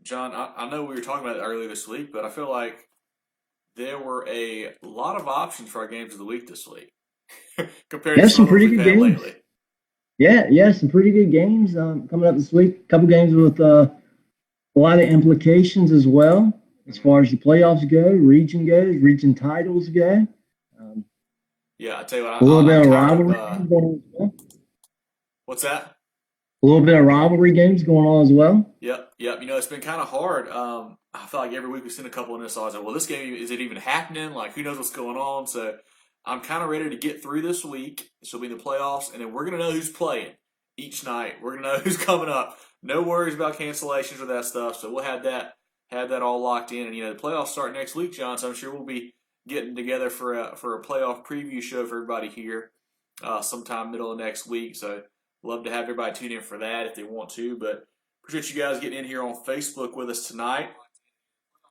John, I know we were talking about it earlier this week, but I feel like there were a lot of options for our games of the week this week compared to Yeah, some some of the ones pretty we've good had games. lately. Yeah, some pretty good games coming up this week. A couple games with a lot of implications as well as Hmm. far as the playoffs go, region goes, region titles go. Um, Yeah, I tell you what, a little bit I'm of kind of rivalry games going on as well. what's that? A little bit of rivalry games going on as well. Yep. It's been kind of hard. I feel like every week we send a couple in this. So I was like, well, this game is it even happening? Like, who knows what's going on? So I'm kind of ready to get through this week. This will be in the playoffs, and then we're gonna know who's playing each night. We're gonna know who's coming up. No worries about cancellations or that stuff. So we'll have that all locked in. And the playoffs start next week, John. So I'm sure we'll be getting together for a playoff preview show for everybody here sometime middle of next week. So love to have everybody tune in for that if they want to. But appreciate you guys getting in here on Facebook with us tonight.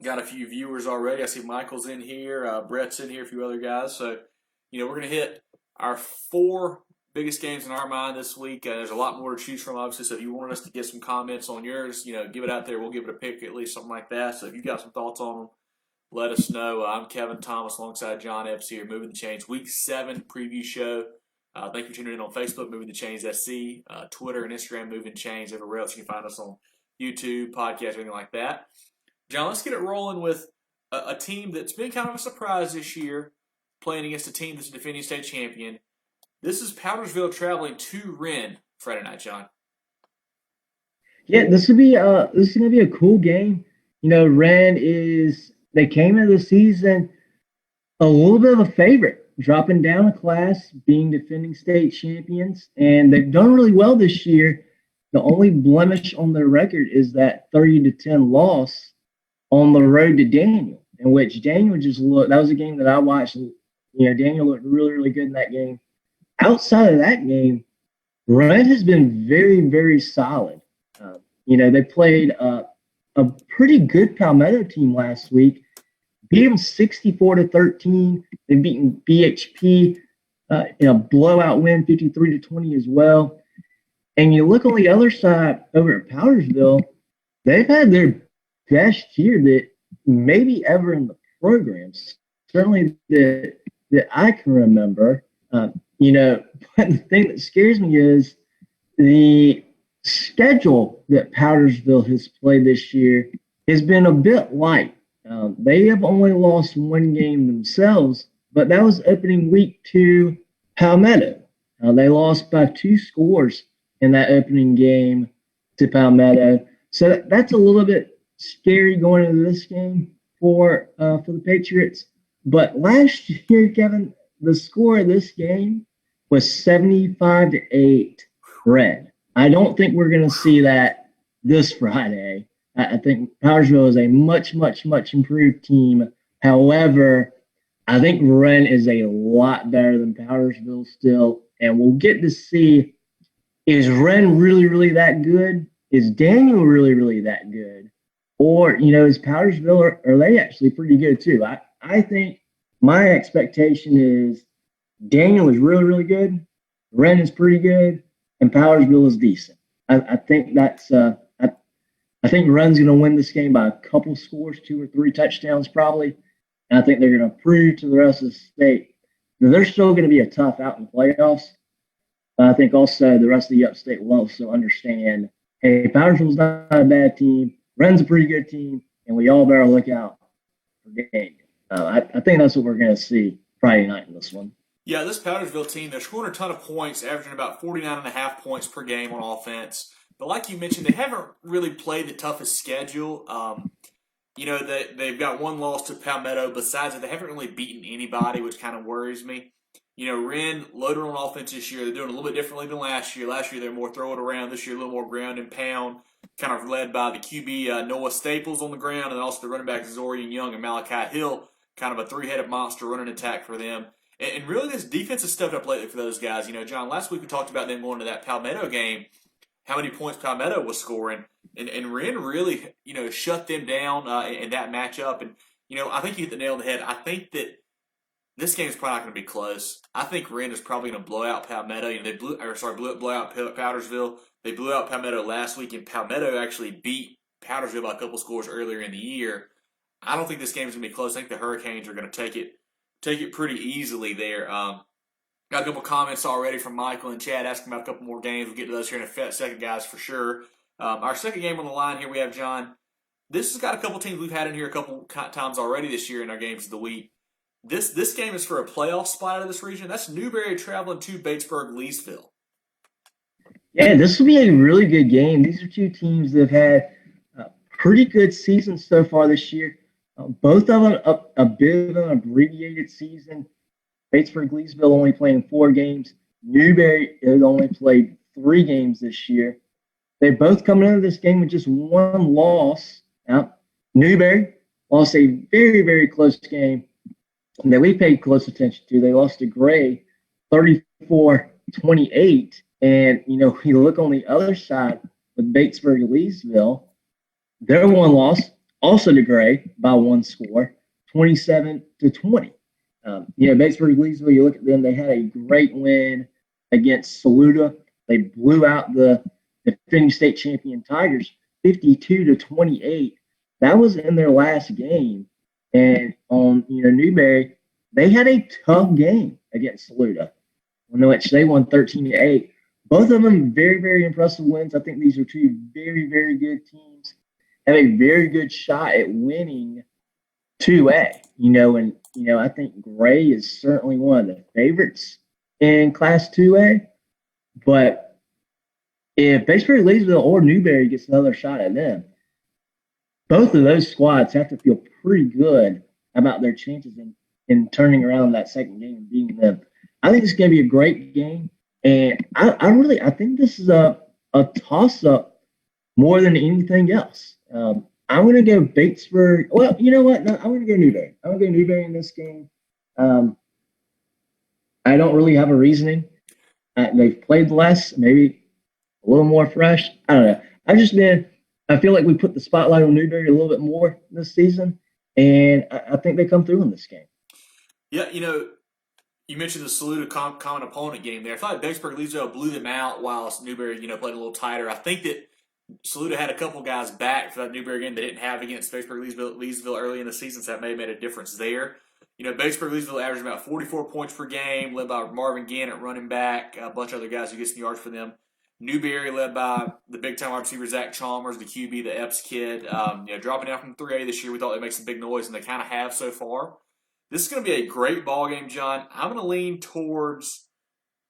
Got a few viewers already. I see Michael's in here, Brett's in here, a few other guys. So, we're going to hit our four biggest games in our mind this week. There's a lot more to choose from, obviously. So, if you wanted us to get some comments on yours, give it out there. We'll give it a pick, at least something like that. So, if you got some thoughts on them, let us know. I'm Kevin Thomas alongside John Epps here, Moving the Chains, Week 7 preview show. Thank you for tuning in on Facebook, Moving the Chains SC, Twitter and Instagram, Moving Chains. Everywhere else you can find us on YouTube, podcast, anything like that. John, let's get it rolling with a team that's been kind of a surprise this year, playing against a team that's a defending state champion. This is Powdersville traveling to Wren Friday night, John. Yeah, this is gonna be a cool game. Ren is they came into the season a little bit of a favorite, dropping down a class, being defending state champions, and they've done really well this year. The only blemish on their record is that 30-10 loss on the road to Daniel, in which Daniel just looked. That was a game that I watched. Daniel looked really, really good in that game. Outside of that game, Red has been very, very solid. They played a pretty good Palmetto team last week, beat them 64-13. They've beaten BHP in a blowout win, 53-20 as well. And you look on the other side over at Powdersville, they've had their best year that maybe ever in the programs, certainly that I can remember. But the thing that scares me is the schedule that Powdersville has played this year has been a bit light. They have only lost one game themselves, but that was opening week to Palmetto. They lost by 2 scores in that opening game to Palmetto. So that's a little bit scary going into this game for the Patriots. But last year, Kevin, the score of this game was 75-8 Red. I don't think we're going to see that this Friday. I think Powdersville is a much, much, much improved team. However, I think Wren is a lot better than Powdersville still, and we'll get to see, is Wren really, really that good? Is Daniel really, really that good? Or, is Powdersville, are they actually pretty good too? I think my expectation is Daniel is really, really good. Wren is pretty good, and Powdersville is decent. I think I think Wren's going to win this game by a couple scores, 2 or 3 touchdowns probably. And I think they're going to prove to the rest of the state that they're still going to be a tough out in the playoffs. But I think also the rest of the upstate will also understand, hey, Powdersville's not a bad team. Wren's a pretty good team, and we all better look out for Daniel. I think that's what we're going to see Friday night in this one. Yeah, this Powdersville team, they're scoring a ton of points, averaging about 49.5 points per game on offense. But like you mentioned, they haven't really played the toughest schedule. They've got one loss to Palmetto. Besides that, they haven't really beaten anybody, which kind of worries me. Wren loaded on offense this year. They're doing a little bit differently than last year. Last year, they're more throw it around. This year, a little more ground and pound, kind of led by the QB Noah Staples on the ground, and also the running backs Zorian Young and Malachi Hill, kind of a three-headed monster running attack for them. And really, this defense has stepped up lately for those guys. John, last week we talked about them going to that Palmetto game, how many points Palmetto was scoring, and Wren really, shut them down in that matchup. And I think you hit the nail on the head. I think that this game is probably not going to be close. I think Wren is probably going to blow out Palmetto. Blow out Powdersville. They blew out Palmetto last week, and Palmetto actually beat Powdersville by a couple scores earlier in the year. I don't think this game is going to be close. I think the Hurricanes are going to take it pretty easily there. Got a couple comments already from Michael and Chad asking about a couple more games. We'll get to those here in a second, guys, for sure. Our second game on the line here, we have John. This has got a couple teams we've had in here a couple times already this year in our games of the week. This game is for a playoff spot out of this region. That's Newberry traveling to Batesburg-Leesville. Yeah, this will be a really good game. These are two teams that have had pretty good seasons so far this year. Both of them a bit of an abbreviated season. Batesburg-Leesville only playing 4 games. Newberry has only played 3 games this year. They both coming into this game with just 1 loss. Now, Newberry lost a very, very close game that we paid close attention to. They lost to Gray 34-28. And, you look on the other side with Batesburg-Leesville, their 1 loss, also to Gray by 1 score, 27-20. Batesburg-Leesville, you look at them, they had a great win against Saluda. They blew out the defending state champion Tigers 52-28. That was in their last game. And on, Newberry, they had a tough game against Saluda, in which they won 13-8. Both of them very, very impressive wins. I think these are 2 very, very good teams. Have a very good shot at winning 2A. I think Gray is certainly one of the favorites in Class 2A. But if Batesburg-Leesville or Newberry gets another shot at them, both of those squads have to feel pretty good about their chances in turning around that second game and beating them. I think it's going to be a great game. And I think this is a toss-up more than anything else. I'm going to go Batesburg. Well, you know what? No, I'm going to go Newberry. I'm going to go Newberry in this game. I don't really have a reasoning. They've played less, maybe a little more fresh. I don't know. I feel like we put the spotlight on Newberry a little bit more this season, and I think they come through in this game. Yeah, you mentioned the Saluda common opponent game there. I thought Batesburg-Leesville blew them out while Newberry, played a little tighter. I think that Saluda had a couple guys back for that Newberry game they didn't have against Batesburg-Leesville early in the season, so that may have made a difference there. Batesburg-Leesville averaged about 44 points per game, led by Marvin Gannett running back, a bunch of other guys who get some yards for them. Newberry led by the big-time wide receiver Zach Chalmers, the QB, the Epps kid. Dropping down from 3A this year, we thought they'd make some big noise, and they kind of have so far. This is going to be a great ball game, John. I'm going to lean towards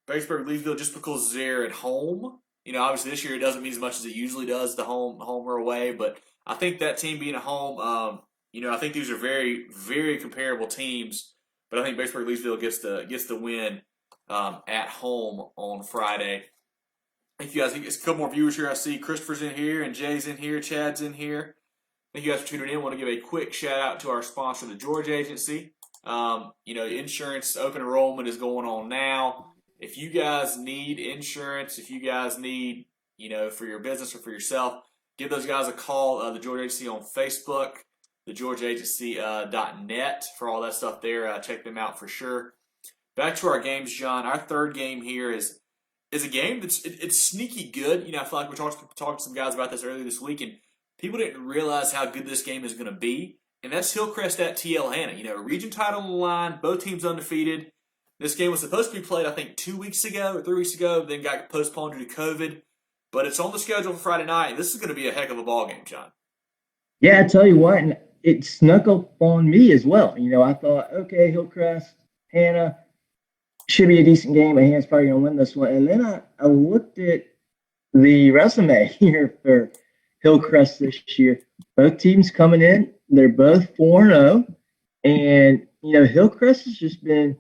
Batesburg-Leesville just because they're at home. Obviously this year it doesn't mean as much as it usually does, the home or away, but I think that team being at home, I think these are very, very comparable teams, but I think Batesburg-Leesville gets the win at home on Friday. Thank you guys. It's a couple more viewers here. I see Christopher's in here and Jay's in here, Chad's in here. Thank you guys for tuning in. I want to give a quick shout out to our sponsor, the George Agency. Insurance open enrollment is going on now. If you guys need insurance, if you guys need, for your business or for yourself, give those guys a call. The George Agency on Facebook, thegeorgeagency.net for all that stuff there. Check them out for sure. Back to our games, John. Our third game here is a game that's it's sneaky good. I feel like we talked to some guys about this earlier this week, and people didn't realize how good this game is going to be. And that's Hillcrest at TL Hanna. Region title on the line, both teams undefeated. This game was supposed to be played, I think, 2 weeks ago or 3 weeks ago, then got postponed due to COVID. But it's on the schedule for Friday night, and this is going to be a heck of a ball game, John. Yeah, I tell you what, and it snuck up on me as well. I thought, okay, Hillcrest, Hanna, should be a decent game, and Hanna's probably going to win this one. And then I looked at the resume here for Hillcrest this year. Both teams coming in, they're both 4-0, and, Hillcrest has just been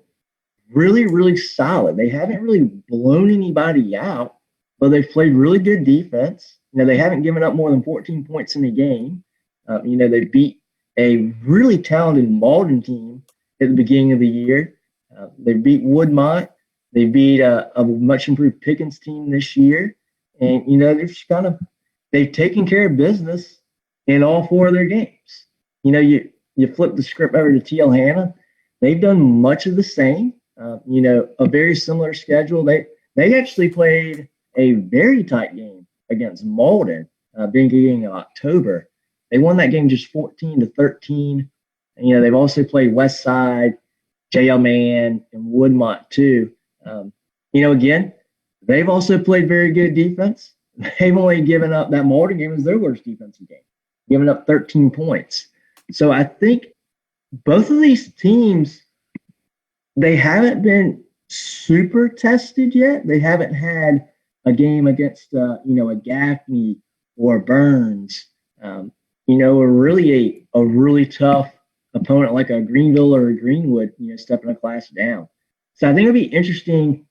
really, really solid. They haven't really blown anybody out, but they've played really good defense. They haven't given up more than 14 points in a game. They beat a really talented Malden team at the beginning of the year. They beat Woodmont. They beat a much improved Pickens team this year. And, they're just they've taken care of business in all 4 of their games. You flip the script over to TL Hanna. They've done much of the same. A very similar schedule. They actually played a very tight game against Malden beginning of October. They won that game just 14-13. And, they've also played West Side, JL Man, and Woodmont too. Again, they've also played very good defense. They've only given up that Malden game was their worst defensive game, giving up 13 points. So I think both of these teams, they haven't been super tested yet. They haven't had a game against, a Gaffney or Burns, a really tough opponent like a Greenville or a Greenwood, stepping a class down. So I think it'll be interesting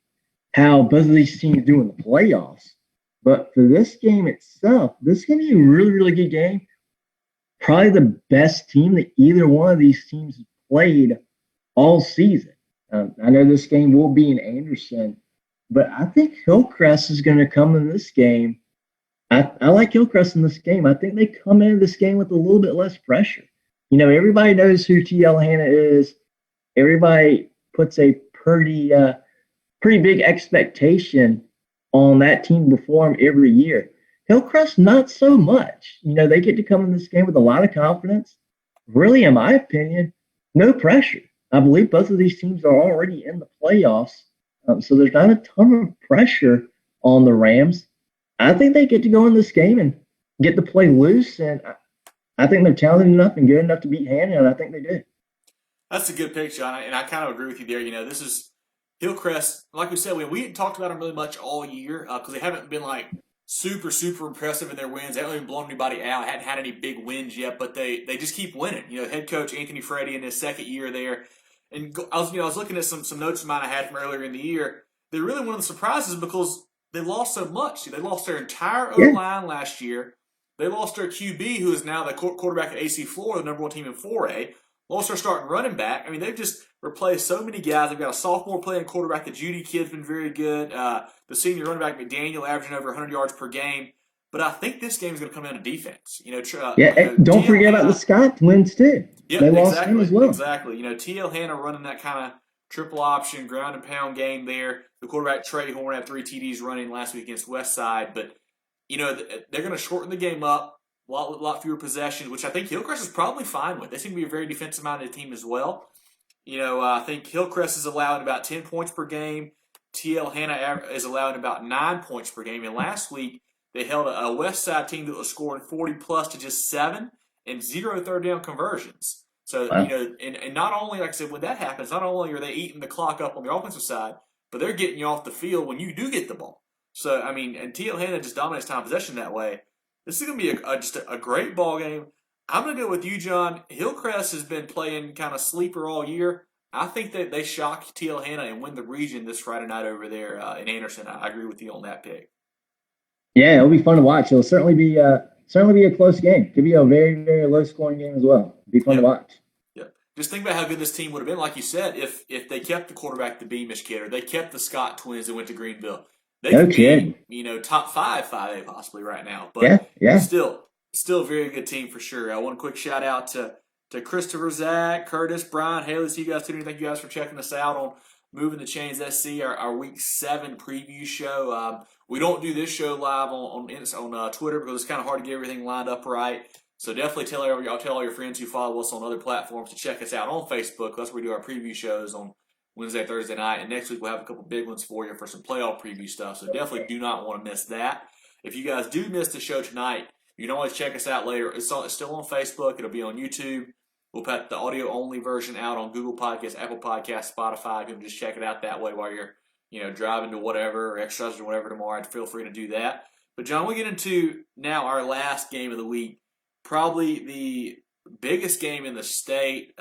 how both of these teams do in the playoffs. But for this game itself, this is going to be a really, really good game. Probably the best team that either one of these teams has played all season. I know this game will be in Anderson, but I think Hillcrest is going to come in this game. I like Hillcrest in this game. I think they come into this game with a little bit less pressure. Everybody knows who TL Hanna is. Everybody puts a pretty big expectation on that team to perform every year. Hillcrest, not so much. They get to come in this game with a lot of confidence. Really, in my opinion, no pressure. I believe both of these teams are already in the playoffs, so there's not a ton of pressure on the Rams. I think they get to go in this game and get to play loose, and I think they're talented enough and good enough to beat Hanna, and I think they do. That's a good pick, John, and I kind of agree with you there. This is Hillcrest. Like we said, we hadn't talked about them really much all year because they haven't been like super, super impressive in their wins. They haven't even blown anybody out. Hadn't had any big wins yet, but they just keep winning. Head coach Anthony Freddy in his second year there, and I was looking at some notes of mine I had from earlier in the year. They're really one of the surprises because they lost so much. They lost their entire O-line last year. They lost their QB, who is now the quarterback at AC Florida, the number one team in 4A. Lost their starting running back. I mean, they've just replaced so many guys. They've got a sophomore playing quarterback. The Judy kid's been very good. The senior running back, McDaniel, averaging over 100 yards per game. But I think this game is going to come down to defense. Don't forget about the Scott twins, too. Yeah, they lost him as well. Exactly. TL Hanna running that kind of triple option, ground and pound game there. The quarterback, Trey Horn, had 3 TDs running last week against Westside. But, they're going to shorten the game up. A lot fewer possessions, which I think Hillcrest is probably fine with. They seem to be a very defensive-minded team as well. I think Hillcrest is allowing about 10 points per game. TL Hanna is allowing about 9 points per game. And last week, they held a West Side team that was scoring 40-plus to just 7 and 0 third-down conversions. So, wow. And not only, like I said, when that happens, not only are they eating the clock up on the offensive side, but they're getting you off the field when you do get the ball. So, and TL Hanna just dominates time possession that way. This is going to be just a great ball game. I'm going to go with you, John. Hillcrest has been playing kind of sleeper all year. I think that they shock TL Hanna and win the region this Friday night over there in Anderson. I agree with you on that pick. Yeah, it'll be fun to watch. It'll certainly be a close game. Could be a very, very low-scoring game as well. It'll be fun to watch. Yeah. Just think about how good this team would have been, like you said, if they kept the quarterback, the Beamish kid, or they kept the Scott twins that went to Greenville. They could be, top 5A possibly right now. But still a very good team for sure. I want a quick shout out to Christopher, Zach, Curtis, Brian, Haley. See you guys tuning in. Thank you guys for checking us out on Movin the Chains SC, our Week 7 preview show. We don't do this show live on Twitter because it's kind of hard to get everything lined up right. So definitely tell all your friends who follow us on other platforms to check us out on Facebook. That's where we do our preview shows on Wednesday, Thursday night, and next week we'll have a couple big ones for you for some playoff preview stuff, so definitely do not want to miss that. If you guys do miss the show tonight, you can always check us out later. It's still on Facebook. It'll be on YouTube. We'll put the audio-only version out on Google Podcasts, Apple Podcasts, Spotify. You can just check it out that way while you're driving to whatever or exercising or whatever tomorrow. Feel free to do that. But, John, we get into now our last game of the week, probably the biggest game in the state.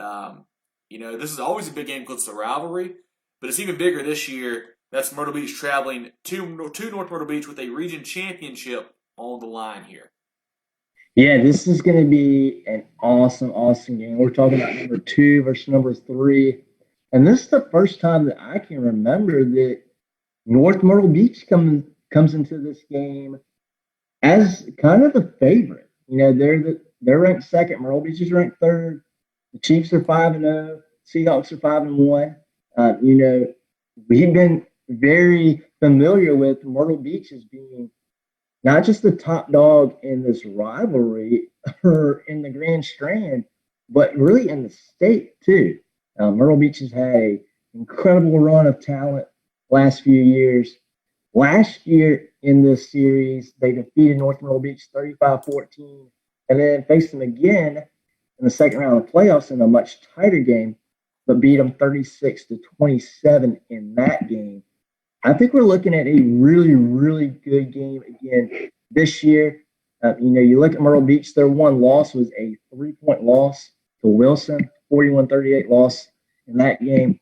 This is always a big game because it's a rivalry, but it's even bigger this year. That's Myrtle Beach traveling to North Myrtle Beach with a region championship on the line here. Yeah, this is going to be an awesome, awesome game. We're talking about number 2 versus number 3. And this is the first time that I can remember that North Myrtle Beach comes into this game as kind of the favorite. They're ranked second. Myrtle Beach is ranked third. The Chiefs are 5-0. Seahawks are 5-1. We've been very familiar with Myrtle Beach as being not just the top dog in this rivalry or in the Grand Strand, but really in the state too. Myrtle Beach has had an incredible run of talent last few years. Last year in this series, they defeated North Myrtle Beach 35-14 and then faced them again in the second round of the playoffs in a much tighter game, but beat them 36-27 in that game. I think we're looking at a really, really good game again this year. You look at Myrtle Beach, their one loss was a 3-point loss to Wilson, 41-38 loss in that game.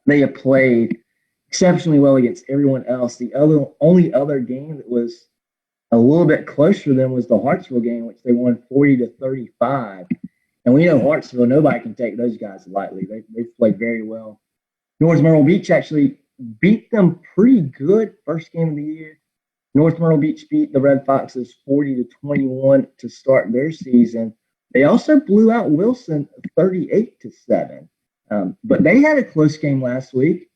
They have played exceptionally well against everyone else. The only other game that was a little bit closer to them was the Hartsville game, which they won 40-35. And we know Hartsville, nobody can take those guys lightly. They've played very well. North Myrtle Beach actually beat them pretty good first game of the year. North Myrtle Beach beat the Red Foxes 40-21 to start their season. They also blew out Wilson 38-7. But they had a close game last week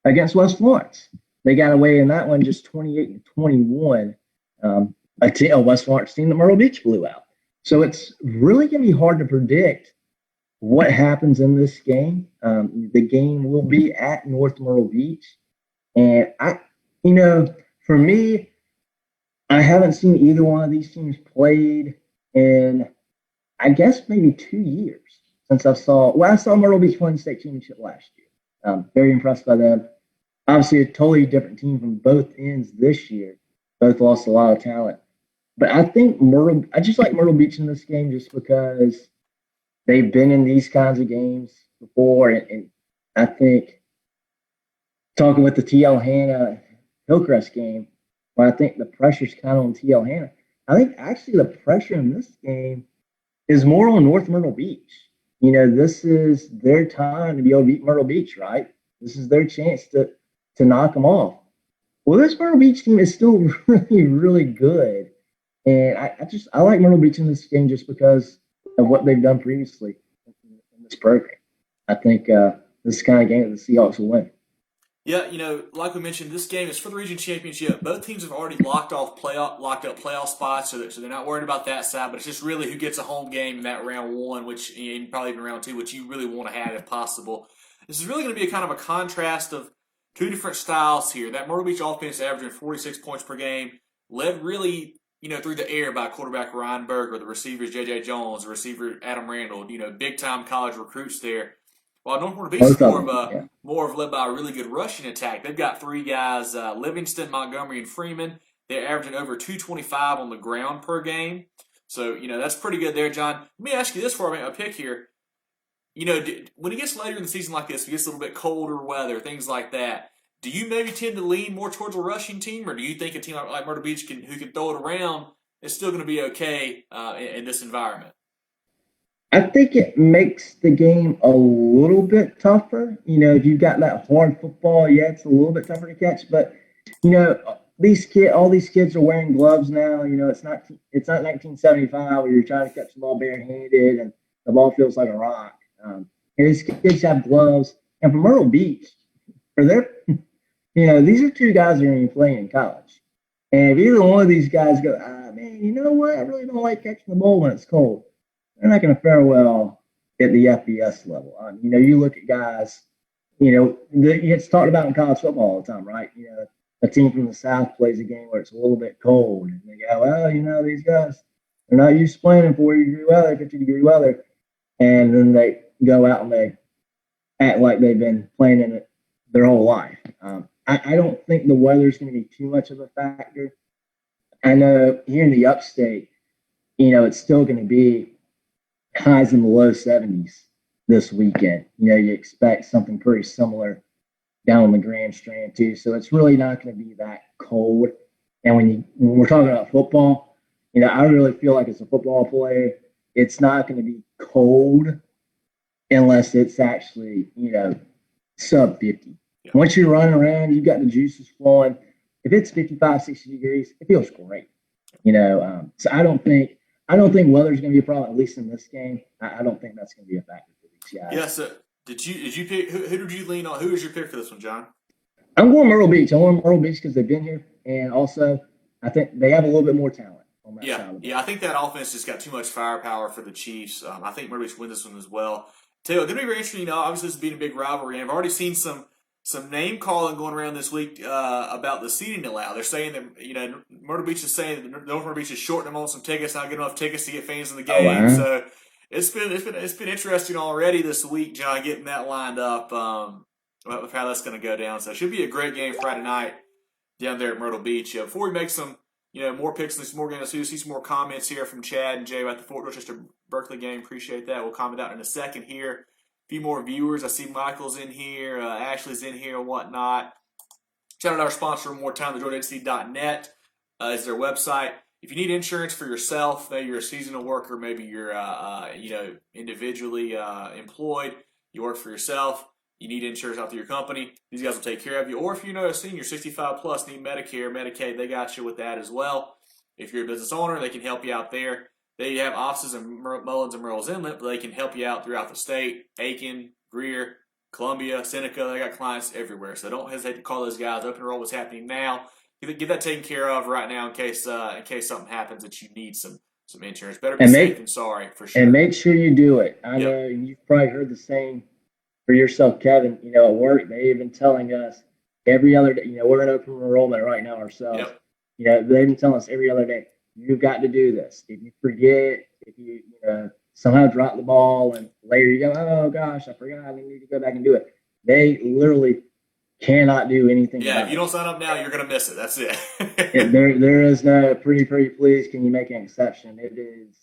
against West Florence. They got away in that one just 28-21. A West Florence team that Myrtle Beach blew out. So it's really going to be hard to predict what happens in this game. The game will be at North Myrtle Beach. And for me, I haven't seen either one of these teams played in, I guess, maybe 2 years since I saw Myrtle Beach win the state championship last year. Very impressed by them. Obviously, a totally different team from both ends this year. Both lost a lot of talent. But I think I just like Myrtle Beach in this game just because they've been in these kinds of games before. And I think talking with the TL Hanna Hillcrest game, where I think the pressure's kind of on TL Hanna, I think actually the pressure in this game is more on North Myrtle Beach. This is their time to be able to beat Myrtle Beach, right? This is their chance to knock them off. Well, this Myrtle Beach team is still really, really good. And I like Myrtle Beach in this game just because of what they've done previously in this program. I think this is the kind of game that the Seahawks will win. Yeah, like we mentioned, this game is for the region championship. Both teams have already locked up playoff spots, so they're not worried about that side. But it's just really who gets a home game in that round one, which and probably even round two, which you really want to have if possible. This is really going to be a kind of a contrast of two different styles here. That Myrtle Beach offense averaging 46 points per game, led really through the air by quarterback Ryan Berger, the receivers J.J. Jones, the receiver Adam Randall, big time college recruits there. While North Myrtle Beach is more of led by a really good rushing attack. They've got three guys, Livingston, Montgomery, and Freeman. They're averaging over 225 on the ground per game. So, that's pretty good there, John. Let me ask you this before I make a pick here. When it gets later in the season like this, it gets a little bit colder weather, things like that. Do you maybe tend to lean more towards a rushing team, or do you think a team like Myrtle Beach who can throw it around is still going to be okay in this environment? I think it makes the game a little bit tougher. If you've got that hard football, yeah, it's a little bit tougher to catch. But all these kids are wearing gloves now. It's not 1975 where you're trying to catch the ball barehanded and the ball feels like a rock. And these kids have gloves. And for Myrtle Beach, for their these are two guys that are going to be playing in college. And if either one of these guys go, man, you know what? I really don't like catching the ball when it's cold. They're not going to fare well at the FBS level. You look at guys, it's talked about in college football all the time, right? A team from the South plays a game where it's a little bit cold. And they go, well, these guys, they're not used to playing in 40-degree weather, 50-degree weather. And then they go out and they act like they've been playing in it their whole life. I don't think the weather's going to be too much of a factor. I know here in the upstate, it's still going to be highs in the low 70s this weekend. You expect something pretty similar down on the Grand Strand too. So it's really not going to be that cold. And when we're talking about football, I really feel like as a football player, it's not going to be cold unless it's actually, sub 50. Yeah. Once you're running around, you've got the juices flowing. If it's 55, 60 degrees, it feels great. So I don't think weather's going to be a problem, at least in this game. I don't think that's going to be a factor for these guys. Yeah, so did you pick, who did you lean on? Who was your pick for this one, John? I'm going Myrtle Beach. I want Myrtle Beach because they've been here. And also, I think they have a little bit more talent on that Yeah, side of the yeah, I ball. think that offense just got too much firepower for the Chiefs. I think Myrtle Beach wins this one as well. Tell you, it's gonna be very interesting. Obviously this being a big rivalry, and I've already seen some name calling going around this week about the seating allowed. They're saying that Myrtle Beach is saying that North Myrtle Beach is shorting them on some tickets, not getting enough tickets to get fans in the Oh game. wow. So it's been interesting already this week, John, getting that lined up with how that's going to go down. So it should be a great game Friday night down there at Myrtle Beach. Before we make some more picks and some more games, see some more comments here from Chad and Jay about the Fort Dorchester Berkeley game. Appreciate that. We'll comment out in a second here. A few more viewers. I see Michael's in here, Ashley's in here, and whatnot. Shout out our sponsor one more time, thegeorgiaagency.net is their website. If you need insurance for yourself, maybe you're a seasonal worker, maybe you're individually employed, you work for yourself, you need insurance out through your company, these guys will take care of you. Or if you're a senior, 65 plus, need Medicare, Medicaid, they got you with that as well. If you're a business owner, they can help you out there. They have offices in Mullins and Murrells Inlet, but they can help you out throughout the state. Aiken, Greer, Columbia, Seneca, they got clients everywhere. So don't hesitate to call those guys. Open enroll what's happening now. Get that taken care of right now in case something happens that you need some insurance. Better be safe than sorry, for sure. And make sure you do it. I Yep. know you've probably heard the same for yourself, Kevin. At work, they've been telling us every other day, we're in open enrollment right now ourselves. Yep. They've been telling us every other day, you've got to do this. If you forget, if you somehow drop the ball and later you go, oh gosh, I forgot, I need to go back and do it. They literally cannot do anything. Yeah, if you don't sign up now, you're going to miss it. That's it. There is no pretty please, can you make an exception? It is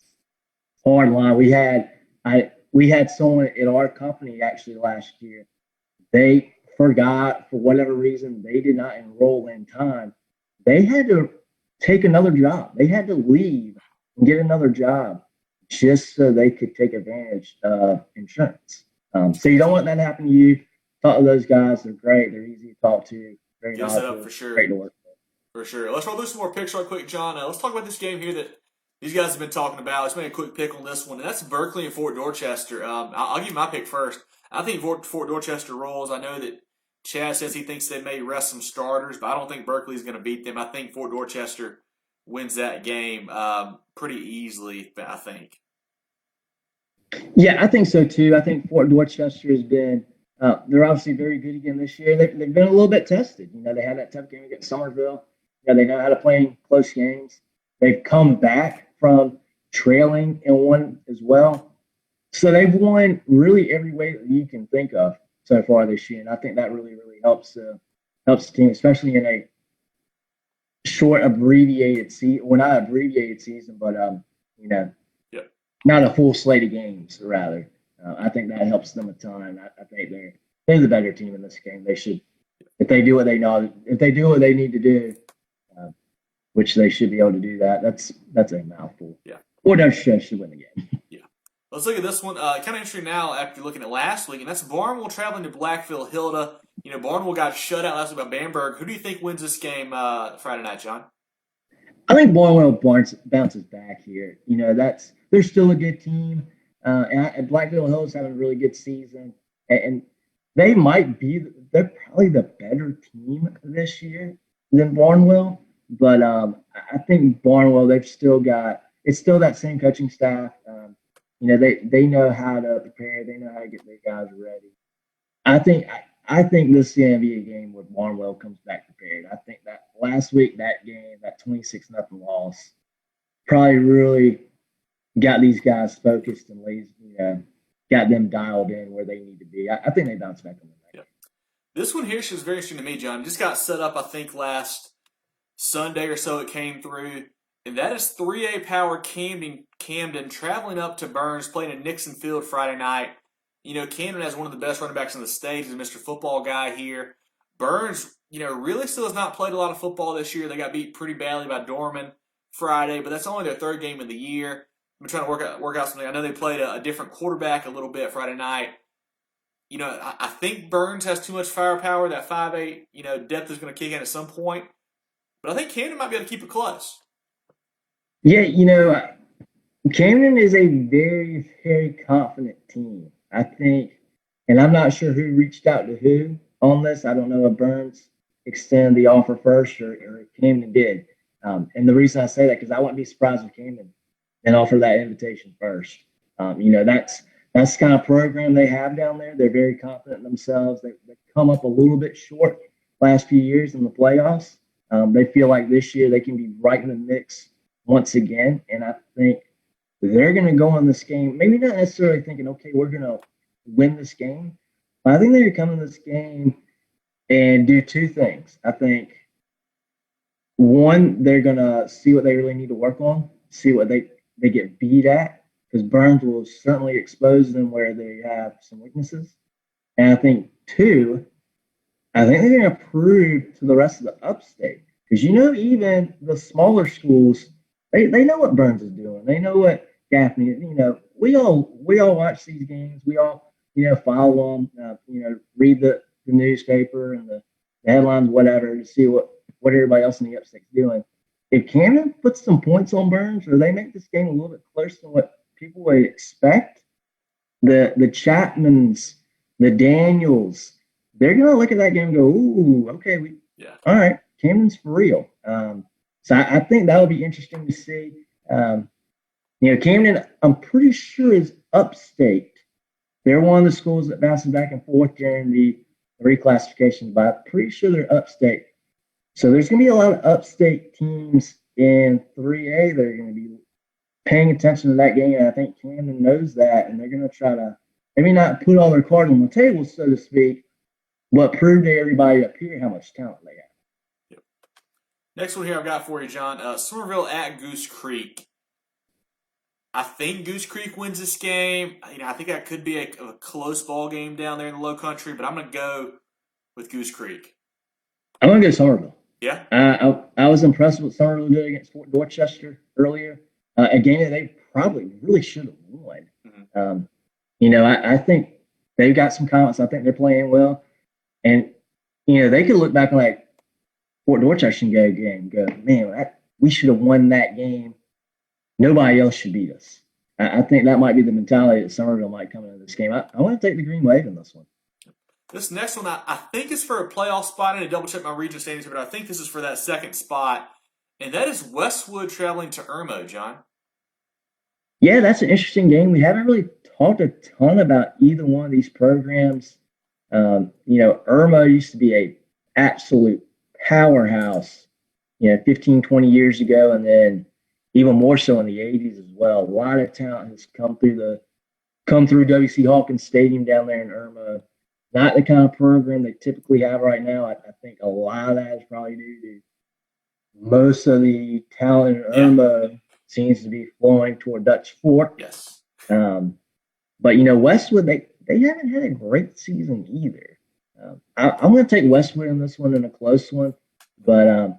hard line. We had someone at our company actually last year. They forgot for whatever reason. They did not enroll in time. They had to take another job. They had to leave and get another job just so they could take advantage of insurance. So you don't want that to happen to you. Talk to those guys. They're great. They're easy to talk to. Very Get set up for sure. Great to work with. For sure. Let's roll through some more picks right quick, John. Let's talk about this game here that these guys have been talking about. Let's make a quick pick on this one, and that's Berkeley and Fort Dorchester. I'll give you my pick first. I think Fort Dorchester rolls. I know that Chad says he thinks they may rest some starters, but I don't think Berkeley's going to beat them. I think Fort Dorchester wins that game pretty easily, I think. Yeah, I think so too. I think Fort Dorchester has been they're obviously very good again this year. They've been a little bit tested. They had that tough game against Somerville. They know how to play in close games. They've come back from trailing in one as well. So they've won really every way that you can think of so far this year. And I think that really helps the team, especially in a short abbreviated season. Well, not abbreviated season, but not a full slate of games, rather. I think that helps them a ton. I think they're the better team in this game. They should, if they do what they need to do, which they should be able to do that. That's a mouthful. Yeah. Or Dorchester should win the game. Yeah. Let's look at this one. Kind of interesting now after looking at last week, and that's Barnwell traveling to Blackville Hilda. Barnwell got shut out last week by Bamberg. Who do you think wins this game Friday night, John? I think Barnwell bounces back here. They're still a good team. And Blackville Hills having a really good season, and they're probably the better team this year than Barnwell. But I think Barnwell, it's still that same coaching staff. They know how to prepare. They know how to get their guys ready. I think this is going to be a game where Barnwell comes back prepared. I think that last week, that game, that 26-0 loss, probably really got these guys focused and got them dialed in where they need to be. I think they bounce back on the night. Yeah. This one here is very interesting to me, John. Just got set up, I think, last Sunday or so it came through, and that is 3A Power Camden traveling up to Burns, playing at Nixon Field Friday night. Camden has one of the best running backs in the state. He's a Mr. Football guy here. Burns, really still has not played a lot of football this year. They got beat pretty badly by Dorman Friday, but that's only their third game of the year. I'm trying to work out something. I know they played a different quarterback a little bit Friday night. I think Burns has too much firepower. That 5'8", depth is going to kick in at some point. But I think Camden might be able to keep it close. Yeah, Camden is a very, very confident team. I think, and I'm not sure who reached out to who on this. I don't know if Burns extended the offer first or Camden did. And the reason I say that because I wouldn't be surprised if Camden and offer that invitation first. That's the kind of program they have down there. They're very confident in themselves. They've come up a little bit short last few years in the playoffs. They feel like this year they can be right in the mix once again. And I think they're going to go in this game, maybe not necessarily thinking, okay, we're going to win this game. But I think they're coming to this game and do two things. I think, one, they're going to see what they really need to work on, see what they get beat at, because Burns will certainly expose them where they have some weaknesses. And I think, two, I think they're going to prove to the rest of the upstate. Because, even the smaller schools, they know what Burns is doing. They know what Gaffney, we all watch these games. We all, follow them, read the newspaper and the headlines, whatever, to see what everybody else in the upstate's doing. If Camden puts some points on Burns or they make this game a little bit closer than what people would expect, the Chapmans, the Daniels, they're going to look at that game and go, ooh, okay, all right, Camden's for real. So I think that'll be interesting to see. Camden, I'm pretty sure, is upstate. They're one of the schools that bounces back and forth during the reclassifications, but I'm pretty sure they're upstate. So there's going to be a lot of upstate teams in 3A that are going to be paying attention to that game, and I think Camden knows that, and they're going to try to maybe not put all their cards on the table, so to speak, but prove to everybody up here how much talent they have. Yep. Next one here I've got for you, John. Somerville at Goose Creek. I think Goose Creek wins this game. I think that could be a close ball game down there in the Low Country, but I'm going to go with Goose Creek. I'm going to go Somerville. Yeah. I was impressed with what Somerville did against Fort Dorchester earlier. A game that they probably really should have won. Mm-hmm. I think they've got some confidence. I think they're playing well. And, they could look back on like Fort Dorchester and go, man, we should have won that game. Nobody else should beat us. I think that might be the mentality that Somerville might come into this game. I want to take the Green Wave in this one. This next one, I think is for a playoff spot. I need to double-check my region standings here, but I think this is for that second spot. And that is Westwood traveling to Irmo, John. Yeah, that's an interesting game. We haven't really talked a ton about either one of these programs. Irmo used to be a absolute powerhouse, 15, 20 years ago, and then even more so in the 80s as well. A lot of talent has come through W.C. Hawkins Stadium down there in Irmo. Not the kind of program they typically have right now. I think a lot of that is probably due to most of the talent in Irmo seems to be flowing toward Dutch Fork. Yes. But Westwood, they haven't had a great season either. I'm going to take Westwood in this one in a close one, but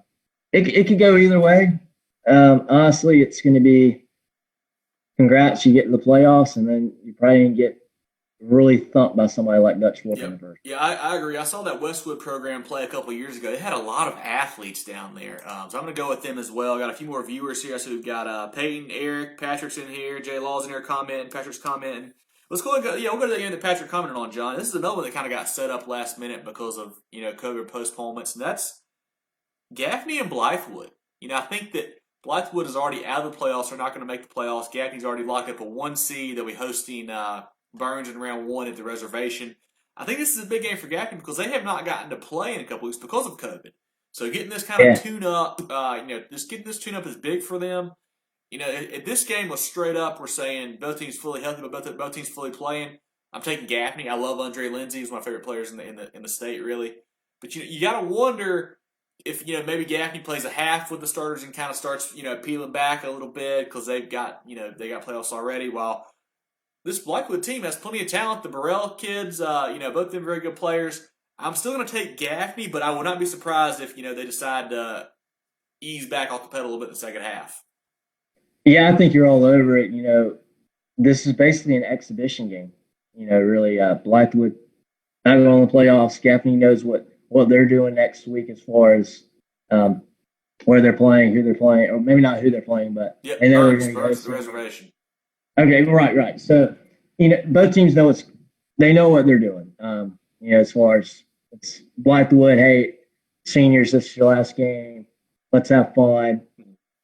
it could go either way. Honestly, it's going to be congrats, you get to the playoffs, and then you probably didn't get really thumped by somebody like Dutch Fork in the first. Yeah, I agree. I saw that Westwood program play a couple of years ago. They had a lot of athletes down there. So I'm going to go with them as well. Got a few more viewers here. So we've got Peyton, Eric, Patrick's in here, Jay Law's in here commenting, Patrick's commenting. Let's go. We'll go to that game that Patrick commented on, John. This is another one that kind of got set up last minute because of COVID postponements, and that's Gaffney and Blythewood. I think that Blythewood is already out of the playoffs. They're not going to make the playoffs. Gaffney's already locked up a 1 seed. They'll be hosting Burns in round 1 at the reservation. I think this is a big game for Gaffney because they have not gotten to play in a couple weeks because of COVID. So getting this kind of tune-up, just getting this tune-up is big for them. If this game was straight up, we're saying both teams fully healthy, but both teams fully playing. I'm taking Gaffney. I love Andre Lindsey. He's one of my favorite players in the state, really. But you got to wonder if maybe Gaffney plays a half with the starters and kind of starts peeling back a little bit because they got playoffs already. While this Blackwood team has plenty of talent. The Burrell kids, both of them very good players. I'm still going to take Gaffney, but I would not be surprised if they decide to ease back off the pedal a little bit in the second half. Yeah, I think you're all over it. This is basically an exhibition game. Really, Blackwood not going to the playoffs. Gaffney knows what they're doing next week as far as where they're playing, who they're playing, or maybe not who they're playing, but they know they're going to go to the reservation. Okay, right. So, both teams know they know what they're doing. As far as it's Blackwood, hey, seniors, this is your last game. Let's have fun.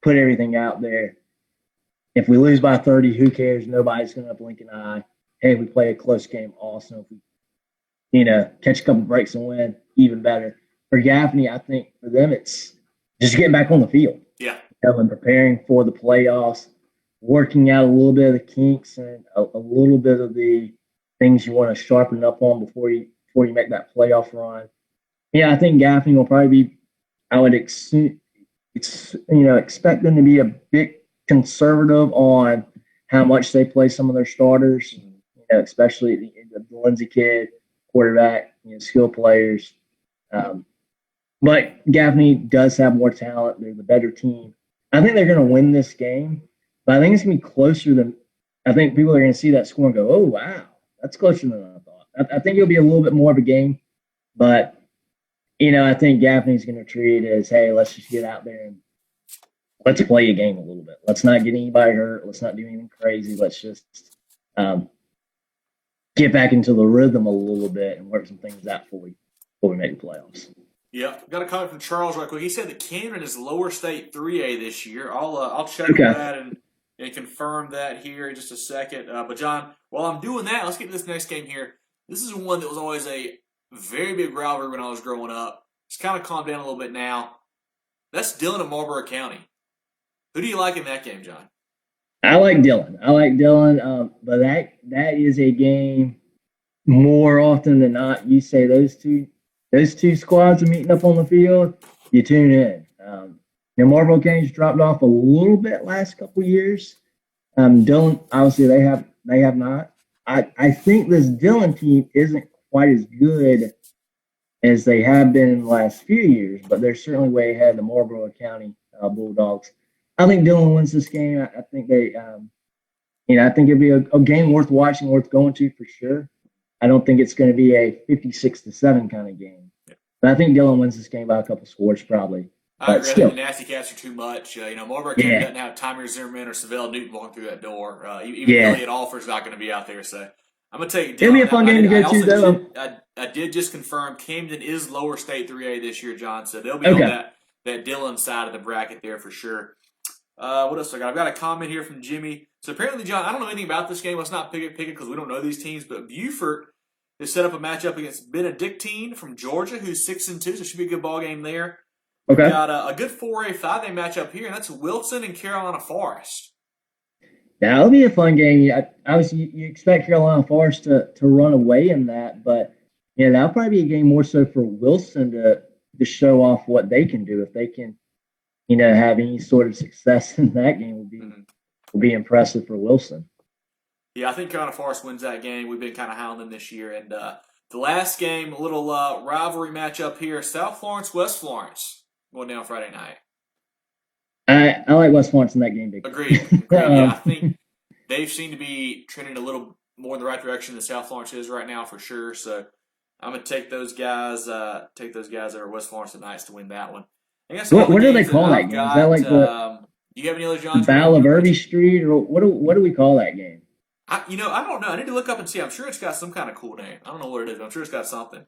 put everything out there. If we lose by 30, who cares? Nobody's going to blink an eye. Hey, we play a close game. Awesome. If we, catch a couple breaks and win, even better. For Gaffney, I think for them, it's just getting back on the field. Yeah. And preparing for the playoffs, working out a little bit of the kinks and a little bit of the things you want to sharpen up on before you make that playoff run. Yeah, I think Gaffney will probably be. I would expect them to be a bit conservative on how much they play some of their starters, especially the Lindsey kid, quarterback, skill players. But Gaffney does have more talent. They're the better team. I think they're going to win this game, but I think it's going to be closer than – I think people are going to see that score and go, oh, wow, that's closer than I thought. I think it'll be a little bit more of a game, but, I think Gaffney's going to treat it as, hey, let's just get out there and let's play a game a little bit. Let's not get anybody hurt. Let's not do anything crazy. Let's just get back into the rhythm a little bit and work some things out before we make the playoffs. Yeah, got a comment from Charles right quick. He said that Camden is lower state 3A this year. I'll check that and confirm that here in just a second. But John, while I'm doing that, let's get to this next game here. This is one that was always a very big rivalry when I was growing up. It's kind of calmed down a little bit now. That's Dillon and Marlboro County. Who do you like in that game, John? I like Dillon, but that is a game more often than not. You say those two squads are meeting up on the field, you tune in. Marlboro County's dropped off a little bit last couple of years. Dillon, obviously, they have not. I think this Dillon team isn't quite as good as they have been in the last few years, but they're certainly way ahead of the Marlboro County Bulldogs. I think Dillon wins this game. I think they, I think it'd be a game worth watching, worth going to for sure. I don't think it's going to be a 56-7 kind of game. Yeah. But I think Dillon wins this game by a couple scores probably. I agree. I think the Nasty Cats are too much. Marlboro County doesn't have Tymer Zimmerman or Savell Newton walking through that door. Even Elliot Alford's not going to be out there. So I'm going to take Dillon. It'll be a fun game to go to, though. I did just confirm Camden is lower state 3A this year, John. So they'll be on that Dillon side of the bracket there for sure. What else I got? I've got a comment here from Jimmy. So apparently, John, I don't know anything about this game. Let's not pick it because we don't know these teams. But Beaufort has set up a matchup against Benedictine from Georgia, who's 6-2. So it should be a good ball game there. Okay. We've got a good 4A, 5A matchup here, and that's Wilson and Carolina Forest. That'll be a fun game. Obviously, you expect Carolina Forest to run away in that, but that'll probably be a game more so for Wilson to show off what they can do. If they can, have any sort of success in that game, will be impressive for Wilson. Yeah, I think Carolina Forest wins that game. We've been kind of high on them this year. And the last game, a little rivalry matchup here, South Florence, West Florence, going down Friday night. I like West Florence in that game, big. Agreed. Yeah, I think they seem to be trending a little more in the right direction than South Florence is right now for sure. So I'm going to take those guys over West Florence tonight to win that one. What do they call that game? Is that like do you have any other John? Battle of Irby Street, or what do we call that game? I don't know. I need to look up and see. I'm sure it's got some kind of cool name. I don't know what it is, but I'm sure it's got something.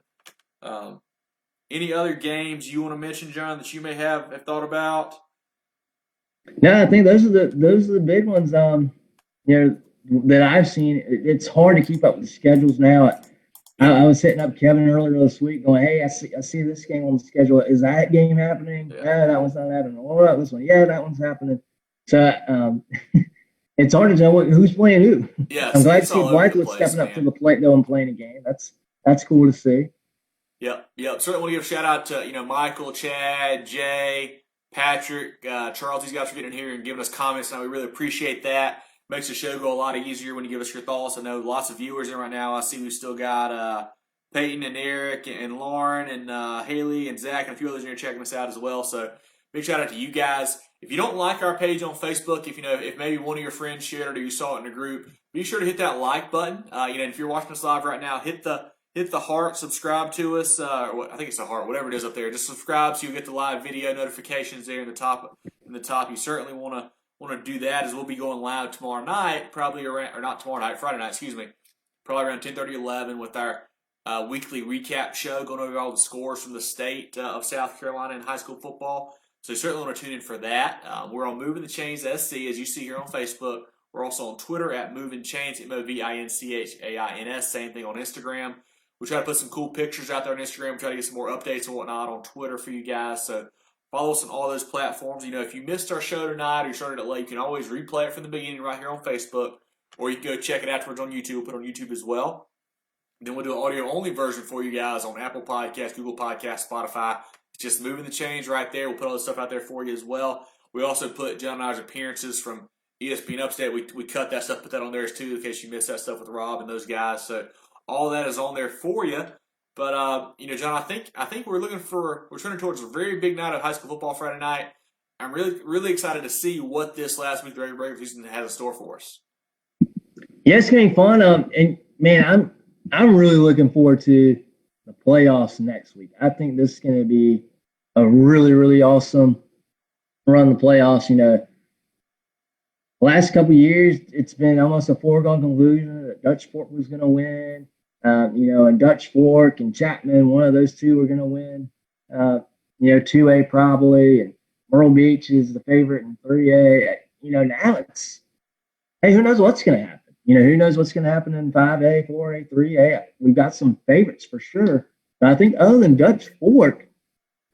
Any other games you want to mention, John, that you may have thought about? No, I think those are the big ones. That I've seen. It's hard to keep up with the schedules now. I was hitting up Kevin earlier this week going, hey, I see this game on the schedule. Is that game happening? Yeah, that one's not happening. What about this one? Yeah, that one's happening. So it's hard to tell who's playing who. Yeah, I'm glad to see Blackwood stepping up to the plate, though, and playing a game. That's cool to see. Yep. Certainly want to give a shout-out to, Michael, Chad, Jay, Patrick, Charles. These guys are getting in here and giving us comments, and we really appreciate that. Makes the show go a lot easier when you give us your thoughts. I know lots of viewers in right now. I see we've still got Peyton and Eric and Lauren and Haley and Zach and a few others in here checking us out as well. So big shout out to you guys. If you don't like our page on Facebook, if maybe one of your friends shared it or you saw it in a group, be sure to hit that like button. If you're watching us live right now, hit the heart, subscribe to us. I think it's the heart, whatever it is up there. Just subscribe so you get the live video notifications there in the top. You certainly want to do that, as we'll be going live tomorrow night, probably around, or not tomorrow night, Friday night, probably around 10:30, 11 with our weekly recap show, going over all the scores from the state of South Carolina in high school football. So you certainly want to tune in for that. We're on Moving the Chains SC, as you see here on Facebook. We're also on Twitter at Movin Chains, MOVINCHAINS. Same thing on Instagram. We try to put some cool pictures out there on Instagram. We try to get some more updates and whatnot on Twitter for you guys. So follow us on all those platforms. If you missed our show tonight or you started it late, you can always replay it from the beginning right here on Facebook, or you can go check it afterwards on YouTube. We'll put it on YouTube as well. Then we'll do an audio-only version for you guys on Apple Podcasts, Google Podcasts, Spotify. It's just Moving the Chains right there. We'll put all this stuff out there for you as well. We also put John and I's appearances from ESPN Upstate. We cut that stuff, put that on there too, in case you missed that stuff with Rob and those guys. So all that is on there for you. But John, I think we're trending towards a very big night of high school football Friday night. I'm really excited to see what this last week of the regular season has in store for us. Yeah, it's gonna be fun. And man, I'm really looking forward to the playoffs next week. I think this is gonna be a really awesome run the playoffs. Last couple of years, it's been almost a foregone conclusion that Dutch Fork was going to win. And Dutch Fork and Chapman, one of those two were going to win. 2A probably, and Myrtle Beach is the favorite in 3A. Now it's, hey, who knows what's going to happen? Who knows what's going to happen in 5A, 4A, 3A? We've got some favorites for sure. But I think other than Dutch Fork,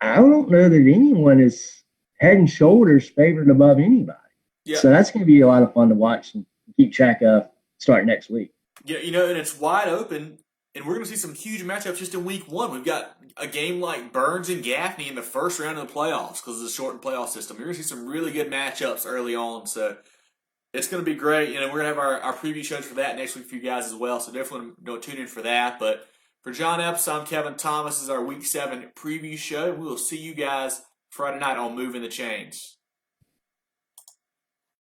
I don't know that anyone is head and shoulders favored above anybody. Yeah. So that's going to be a lot of fun to watch and keep track of starting next week. Yeah, and it's wide open, and we're going to see some huge matchups just in week one. We've got a game like Burns and Gaffney in the first round of the playoffs because of the shortened playoff system. You're going to see some really good matchups early on, so it's going to be great. We're going to have our preview shows for that next week for you guys as well, so definitely tune in for that. But for John Epps, I'm Kevin Thomas. This is our Week 7 preview show. We will see you guys Friday night on Moving the Chains.